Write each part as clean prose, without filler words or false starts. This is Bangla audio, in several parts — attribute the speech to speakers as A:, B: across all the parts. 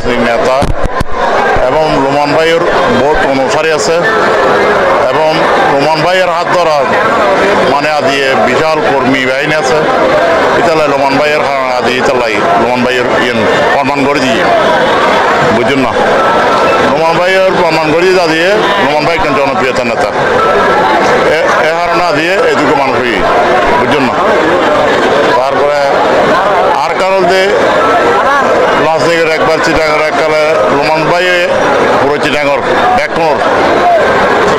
A: রাজনৈতিক নেতা এবং রোমান ভাইয়ের ভোট অনুসারী আছে এবং রোমান ভাইয়ের হাত ধরা মানে দিয়ে বিশাল কর্মী বাহিনী আছে ইতালাই রোমান ভাইয়ের আদি ইতালাই রোমান ভাইয়ের প্রমাণ করে দিয়ে বুঝুন না রোমান ভাইয়ের প্রমাণ করে দিয়ে রোমান ভাই কিন্তু জনপ্রিয়তা নেতা এ হারণা দিয়ে এটুকু মানুষ বুঝুন না তারপরে আর কারণ যে লাস্টের একবার চিটাঙ্গের এককালে রোমান ভাইয়ে পুরো চিটাঙ্গর ব্যাকনোর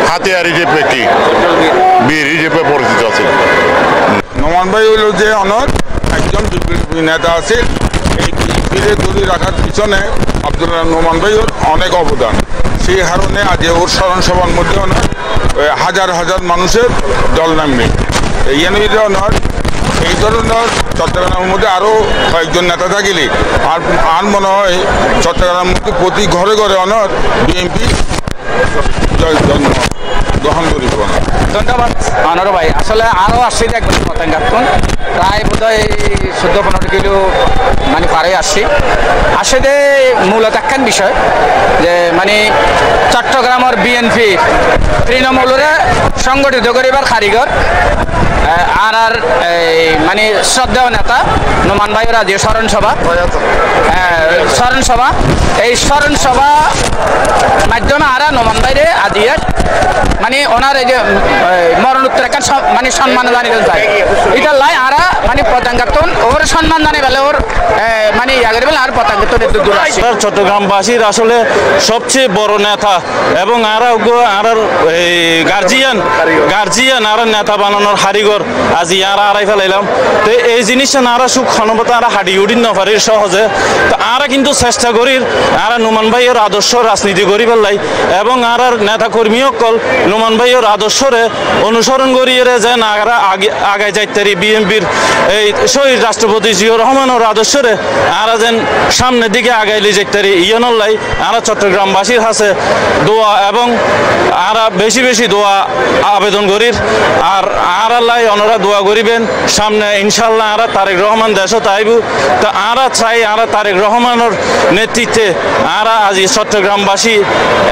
A: হাতিয়ার হিসেবে কি বীর হিসেবে পরিচিত আছে
B: নোমান ভাই হইল যে অনেক একজন নেতা আছে এই বীরে ধরে রাখার পিছনে আব্দুল্লাহ নোমান ভাইয়ের অনেক অবদান সেই কারণে আজ ওর স্মরণ সভার মধ্যে অনেক হাজার হাজার মানুষের দল নামবে এই অনেক এই ধরনের চট্টগ্রামের মধ্যে আরও কয়েকজন নেতা থাকিলে আর মনে হয় চট্টগ্রামের মধ্যে প্রতি ঘরে ঘরে অনেক বিএনপি জন্ম গ্রহণ করিব না।
C: ধন্যবাদ অনর ভাই আসলে আরও আসছি দেখবেন পতেঙ্গাতন প্রায় বোধ হয় 14-15 কিলো মানে পারে আসে যে মূলত একখান বিষয় যে মানে চট্টগ্রামের বিএনপি তৃণমূলরে সংগঠিত করিবার কারিগর আর মানে শ্রদ্ধেয় নেতা নোমান ভাইয়ের আজ স্মরণ সভা এই স্মরণ সভা মাধ্যমে আরা নোমান ভাইরে আজিয়ে মানে ওনার এই যে মরণোত্তর একটা মানে সম্মান জানিয়ে যায় এটা লাই আরা মানে পতাঙ্গাতন ওর সম্মান জানিয়ে বেলে ওর মানে ইয়াগের বেলা আর পতাঙ্গাতন
D: চট্টগ্রামবাসীর আসলে সবচেয়ে বড় নেতা এবং আর গার্জিয়ান আর নেতা বানানোর হারিগর আজ আর আড়াই ফেলাইলাম তো এই জিনিসটা নারা সুখ ক্ষণবতা আর হাডি উড়িন নপারি সহজে তো আরা কিন্তু চেষ্টা করি আর নোমান ভাইয়ের আদর্শ রাজনীতি করি পেলাই এবং আর নেতা কর্মী সকল নোমান ভাইয়ের আদর্শরে অনুসরণ করিয়ে যেন আরা আগায় যাইতারি বিএনপির এই শহীদ রাষ্ট্রপতি জিয়াউর রহমানের আদর্শরে আরা যেন সামনের দিকে আগাইলে যাইতারি ইয়নল্লাই আরা চট্টগ্রামবাসীর কাছে দোয়া এবং আরা বেশি বেশি দোয়া আবেদন করি আর আরাল্লাই ওনারা দোয়া করিবেন সামনে ইনশাল্লাহ আরা তারেক রহমান দেশত আইব তা আরা চাই আরা তারেক রহমানের নেতৃত্বে আরা আজি চট্টগ্রামবাসী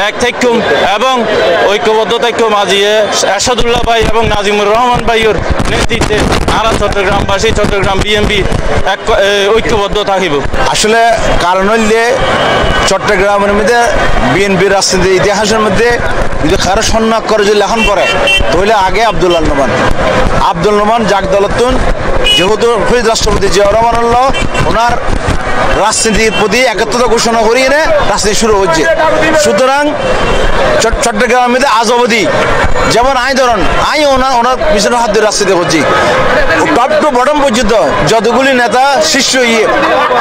D: এক থাকুম এবং ঐক্যবদ্ধ থাকুম আজি এরশাদুল্লাহ ভাই এবং নাজিমুর রহমান ভাইয়ের নেতৃত্বে আরা চট্টগ্রামবাসী চট্টগ্রাম বিএনপি ঐক্যবদ্ধ থাকিব
E: আসলে কারণ হইলে চট্টগ্রামের মধ্যে বিএনপির রাজনীতির ইতিহাসের মধ্যে যদি কারো সন্ন্যাস করে যদি লেখন করে তাহলে আগে আব্দুল নোমান জাগ দলতুন যেহেতু শহীদ রাষ্ট্রপতি জিয়াউর রহমান ওনার রাজনীতির প্রতি একত্রতা ঘোষণা করিয়ে রাজনীতি শুরু হচ্ছে সুতরাং চট্টগ্রামের মধ্যে আজ অবধি যেমন ধরুন ওনার পিছনে হাত দিয়ে রাজনীতি করছি টপ টু বটম পর্যন্ত যতগুলি নেতা শিষ্য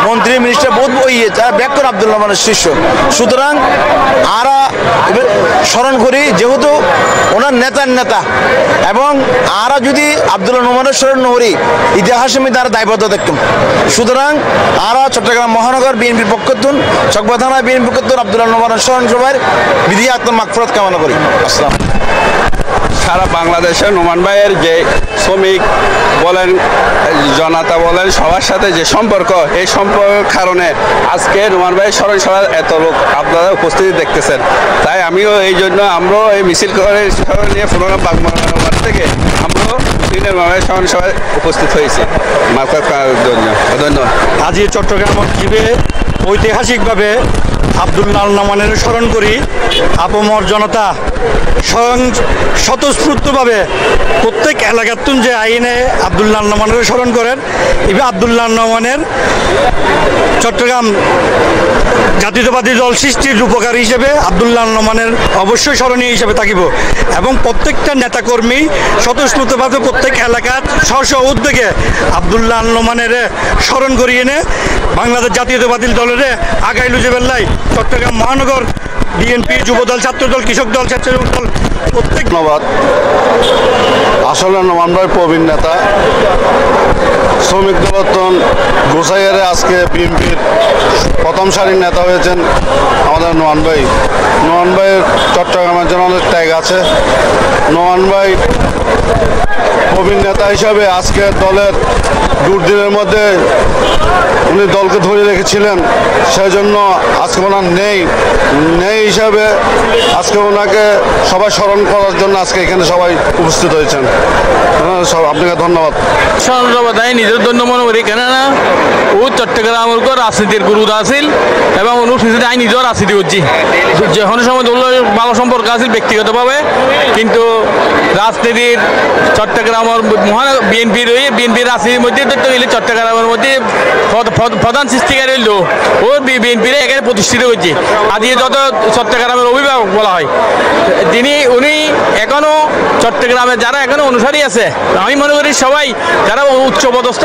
E: মন্ত্রী মিনিস্টার বহুত তারা ব্যাক আব্দুল রহমানের শিষ্য সুতরাং আরা এবার স্মরণ করি যেহেতু ওনার নেতা এবং আরা যদি আব্দুল রহমানের স্মরণ করি ইতিহাসের মধ্যে আরো দায়বদ্ধ দেখতাম সুতরাং আরা চট্টগ্রাম মহানগর বিএনপির পক্ষতুন চকবা থানা বিএনপির পক্ষতুন আব্দুল রহমানের স্মরণ সভার বিধি আত্ম মাগফিরাত কামনা করি। আসসালাম।
F: সারা বাংলাদেশে নোমান ভাইয়ের যে শ্রমিক বলেন জনতা বলেন সবার সাথে যে সম্পর্ক এই সম্পর্কের কারণে আজকে নোমান ভাইয়ের স্মরণ সভায় এত লোক আপনারা উপস্থিতি দেখতেছেন তাই আমিও এই জন্য আমরাও এই মিছিল করে নিয়ে পুরোনো বাগমার থেকে আমরাও স্মরণ সভায় উপস্থিত হয়েছি মাথা জন্য ধন্যবাদ।
D: আজি চট্টগ্রাম জীবে ঐতিহাসিকভাবে আব্দুল্লাহ নোমানের স্মরণ করি আপমর জনতা স্বতঃস্ফূর্তভাবে প্রত্যেক এলাকাতুন যে আইনে আব্দুল্লাহ নোমানের স্মরণ করেন এবার আব্দুল্লাহ নোমানের চট্টগ্রাম জাতীয়তাবাদী দল সৃষ্টির রূপকার হিসেবে আব্দুল্লাহ নোমানের অবশ্যই স্মরণীয় হিসেবে থাকিব এবং প্রত্যেকটা নেতাকর্মী স্বতঃস্ফূর্তভাবে প্রত্যেক এলাকার স্ব উদ্যোগে আব্দুল্লাহ নোমানের স্মরণ করিয়ে বাংলাদেশ জাতীয়তাবাদী দলের আগাইলু যে বেল্লাই চট্টগ্রাম মহানগর
G: বিএনপি, যুবদল, ছাত্রদল, কৃষক দল, স্বেচ্ছাসেবক দল প্রত্যেক।
E: ধন্যবাদ। আসলে নোমান ভাই প্রবীণ নেতা, শ্রমিক দলতন গোসাইয়ারে আজকে বিএনপির প্রথম সারির নেতা হয়েছেন আমাদের নোমান ভাই। নোমান ভাইয়ের চট্টগ্রামের জন্য অনেক ত্যাগ আছে। নোমান ভাই প্রবীণ নেতা হিসাবে আজকে দলের দুর্দিনের মধ্যে উনি দলকে ধরে রেখেছিলেন, সেই জন্য আজকে ওনার নেই হিসাবে আজকে ওনাকে সবাই স্মরণ করার জন্য আজকে এখানে সবাই উপস্থিত হয়েছেন। আপনাকে ধন্যবাদ।
H: সর্বদাই নিজের জন্য মনে করি, কেননা ও চট্টগ্রামের রাজনীতির গুরু আছিল এবং অনুষ্ঠিত আই নিজেও রাজনীতি করছি। যখন সময় দলের ভালো সম্পর্ক আছিল ব্যক্তিগতভাবে, কিন্তু রাজনীতির চট্টগ্রামের মহান বিএনপির রাজনীতির মধ্যে চট্টগ্রামের মধ্যে প্রধান সৃষ্টিকারী হইল ও বিএনপির এখানে প্রতিষ্ঠিত করছে। আজকে যত চট্টগ্রামের অভিভাবক বলা হয় উনি এখনো চট্টগ্রামে যারা এখনো অনুসারী আছে, আমি মনে করি সবাই যারা উচ্চপদস্থ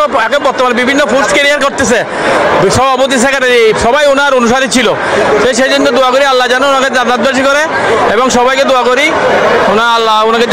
H: বর্তমানে বিভিন্ন পোস্ট ক্যারিয়ার করতেছে, সভাপতি সেক্রেটারি সবাই ওনার অনুসারী ছিল। সেই জন্য দোয়া করি আল্লাহ যেন ওনাকে জান্নাতবাসী করে এবং সবাইকে দোয়া করি আল্লাহ ওনাকে